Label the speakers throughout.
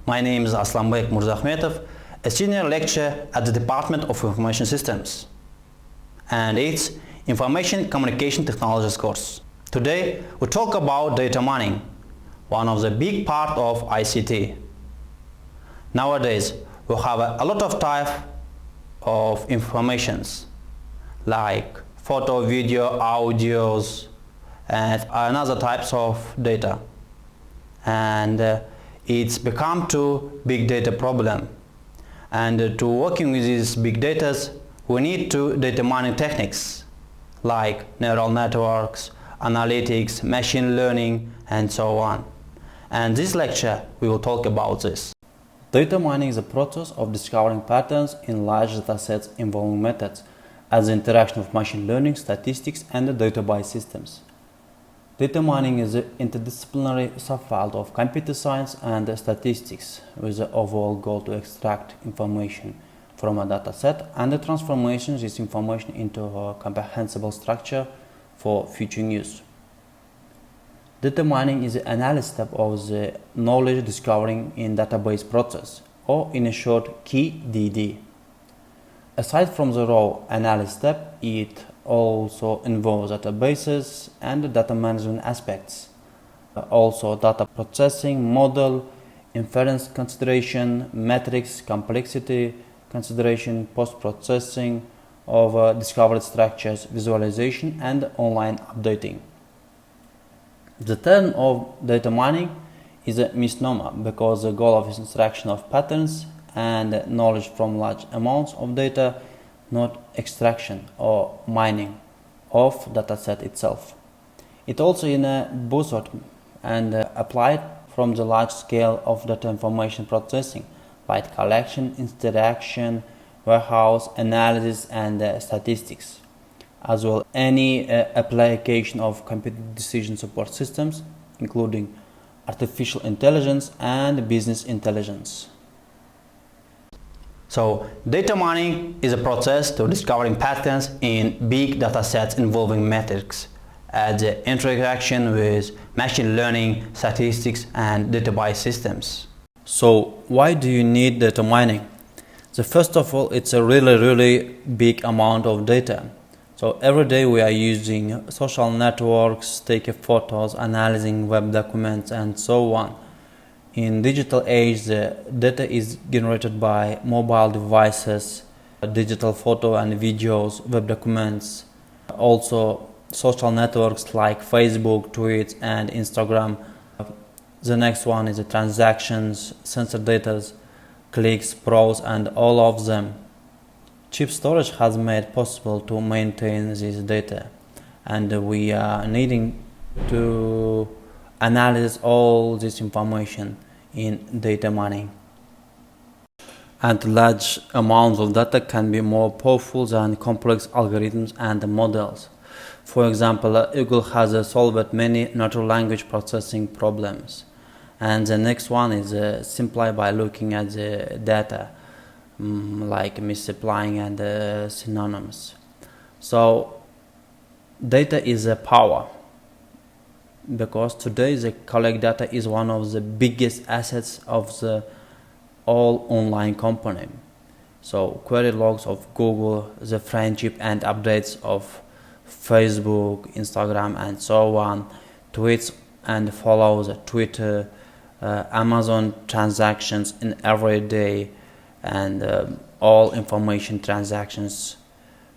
Speaker 1: My name is Aslanbek Murzahmetov, a senior lecturer at the Department of Information Systems, and it's Information Communication Technologies course. Today we talk about data mining, one of the big part of ICT. Nowadays we have a lot of type of informations like photo, video, audios, and another types of data, and it's become to big data problem, and to working with these big data we need to data mining techniques like neural networks, analytics, machine learning, and so on. And this lecture we will talk about this.
Speaker 2: Data mining is a process of discovering patterns in large datasets involving methods as the interaction of machine learning, statistics, and the database systems. Data mining is an interdisciplinary subfield of computer science and statistics with the overall goal to extract information from a dataset and to transformation this information into a comprehensible structure for future use. Data mining is the analysis step of the knowledge discovering in database process, or in a short KDD. Aside from the raw analysis step, it also involves databases and data management aspects, also data processing, model, inference consideration, metrics, complexity consideration, post-processing of discovered structures, visualization, and online updating. The term of data mining is a misnomer because the goal of extraction of patterns and knowledge from large amounts of data, not extraction or mining of dataset itself. It also is a buzzword and applied from the large scale of data information processing like collection, interaction, warehouse, analysis, and statistics, as well any application of computer decision support systems, including artificial intelligence and business intelligence.
Speaker 1: So data mining is a process to discovering patterns in big data sets involving metrics at the interaction with machine learning, statistics, and database systems.
Speaker 2: So why do you need data mining? So first of all, it's a really big amount of data. So every day we are using social networks, taking photos, analyzing web documents, and so on. In digital age, the data is generated by mobile devices, digital photo and videos, web documents, also social networks like Facebook, Twitter, and Instagram. The next one is the transactions, sensor data, clicks, browse, and all of them. Cheap storage has made possible to maintain this data, and we are needing to analyze all this information in data mining. And large amounts of data can be more powerful than complex algorithms and models. For example, Google has solved many natural language processing problems. And the next one is simply by looking at the data, like misapplying and synonyms. So data is a power, because today the collect data is one of the biggest assets of the all online company. So query logs of Google, the friendship and updates of Facebook, Instagram, and so on, tweets and follows, Twitter, Amazon transactions in every day, and all information transactions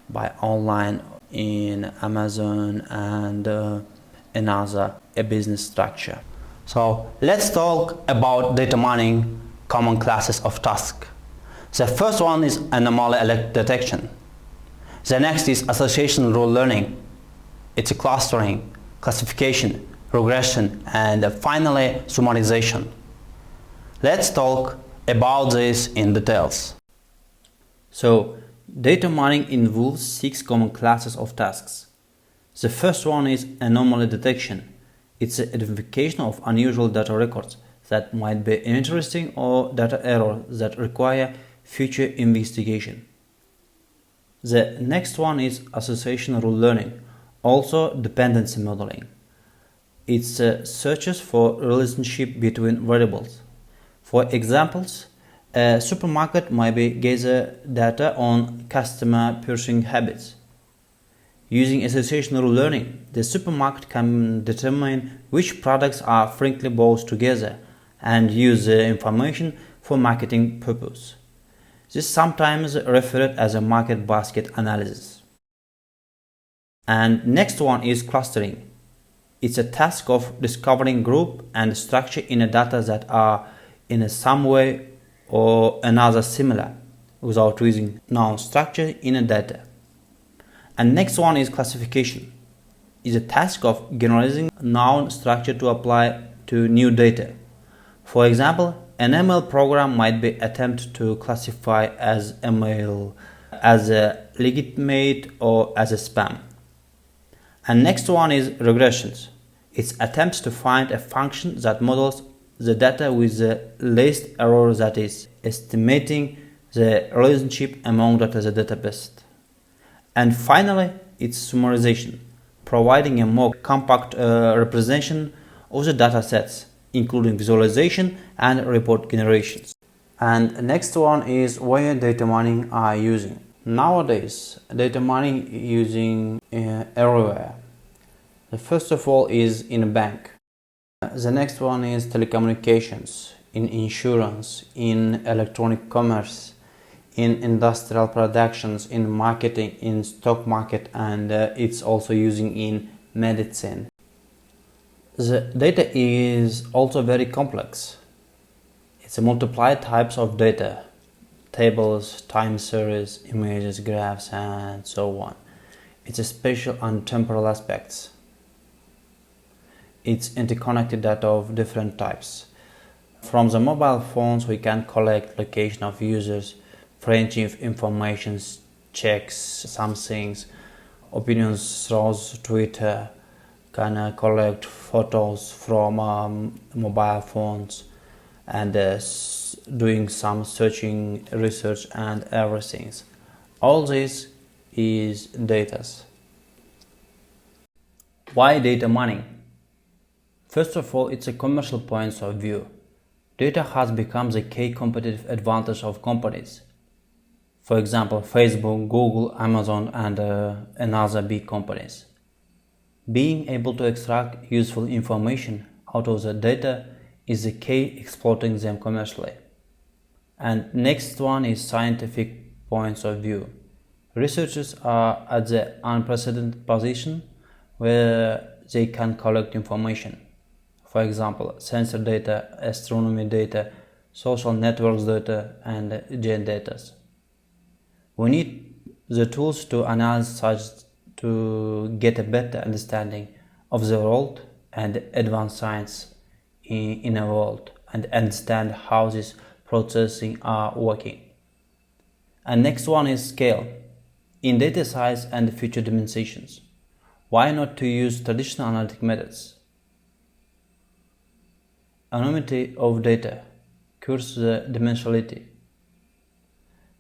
Speaker 2: by online in Amazon and another a business structure.
Speaker 1: So let's talk about data mining common classes of tasks. The first one is anomaly detection. The next is association rule learning. It's clustering, classification, regression, and finally summarization. Let's talk about this in details.
Speaker 2: So data mining involves 6 common classes of tasks. The first one is anomaly detection. It's the identification of unusual data records that might be interesting or data errors that require future investigation. The next one is association rule learning, also dependency modeling. It searches for relationship between variables. For examples, a supermarket might gather data on customer purchasing habits. Using associational learning, the supermarket can determine which products are frequently bought together and use the information for marketing purposes. This is sometimes referred as a market basket analysis. And next one is clustering. It's a task of discovering group and structure in a data that are in some way or another similar without using known structure in a data. And next one is classification. It's a task of generalizing known structure to apply to new data. For example, an ML program might be attempt to classify as email as a legitimate or as a spam. And next one is regressions. It attempts to find a function that models the data with the least error, that is, estimating the relationship among data the database. And finally, it's summarization, providing a more compact representation of the data sets, including visualization and report generations. And next one is where data mining are using. Nowadays, data mining using everywhere. The first of all is in a bank. The next one is telecommunications, in insurance, in electronic commerce, in industrial productions, in marketing, in stock market, and it's also using in medicine. The data is also very complex. It's a multiplied types of data, tables, time series, images, graphs, and so on. It's a spatial and temporal aspects. It's interconnected data of different types. From the mobile phones, we can collect location of users, friendship information, checks, some things, opinions through Twitter, can collect photos from mobile phones, and doing some searching, research, and everything. All this is data. Why data mining? First of all, it's a commercial point of view. Data has become the key competitive advantage of companies. For example, Facebook, Google, Amazon, and another big companies. Being able to extract useful information out of the data is the key exploiting them commercially. And next one is scientific points of view. Researchers are at the unprecedented position where they can collect information. For example, sensor data, astronomy data, social networks data, and gen data. We need the tools to analyze such to get a better understanding of the world and advance science in a world and understand how these processing are working. And next one is scale. In data size and future dimensions, why not to use traditional analytic methods? Anonymity of data cures the dimensionality.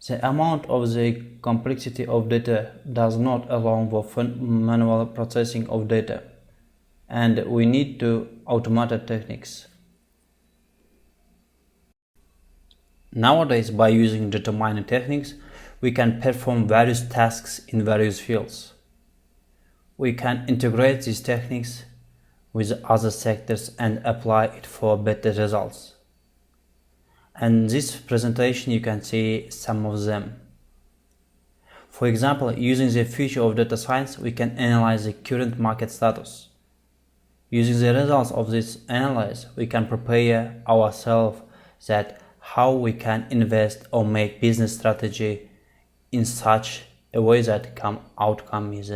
Speaker 2: The amount of the complexity of data does not allow for manual processing of data, and we need to automate techniques. Nowadays, by using data mining techniques, we can perform various tasks in various fields. We can integrate these techniques with other sectors and apply it for better results. And this presentation you can see some of them. For example, using the feature of data science, we can analyze the current market status. Using the results of this analysis, we can prepare ourselves that how we can invest or make business strategy in such a way that outcome is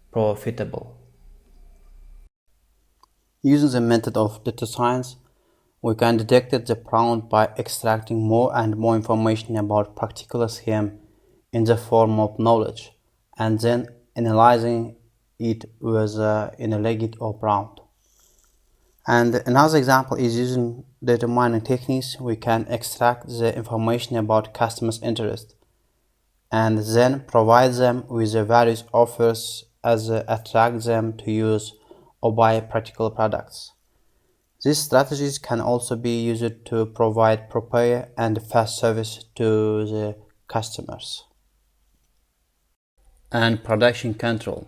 Speaker 2: profitable.
Speaker 1: Using the method of data science, we can detect the prompt by extracting more and more information about particular scheme in the form of knowledge, and then analyzing it whether in a legit or prompt. And another example is using data mining techniques. We can extract the information about customers' interest and then provide them with the various offers as attract them to use or buy practical products.
Speaker 2: These strategies can also be used to provide proper and fast service to the customers. And production control.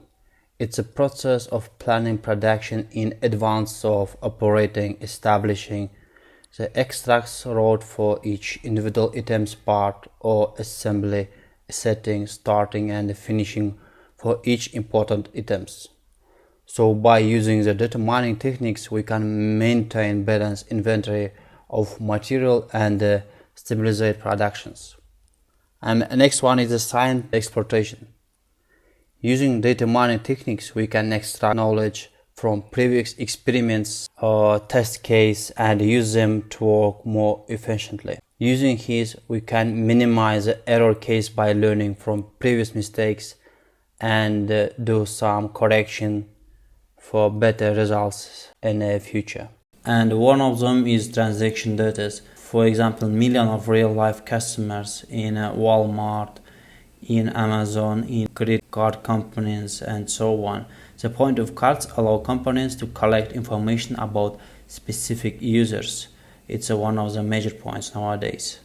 Speaker 2: It's a process of planning production in advance of operating, establishing the extract route for each individual item's part or assembly, setting, starting and finishing for each important items. So by using the data mining techniques, we can maintain balanced inventory of material and stabilize productions. And the next one is the science exploitation. Using data mining techniques, we can extract knowledge from previous experiments or test case and use them to work more efficiently. Using these, we can minimize the error case by learning from previous mistakes and do some correction for better results in the future. And one of them is transaction data. For example, millions of real-life customers in Walmart, in Amazon, in credit card companies and so on. The point of cards allow companies to collect information about specific users. It's one of the major points nowadays.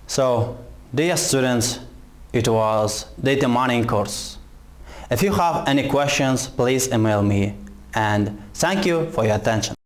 Speaker 1: So, dear students, it was data mining course. If you have any questions, please email me, and thank you for your attention.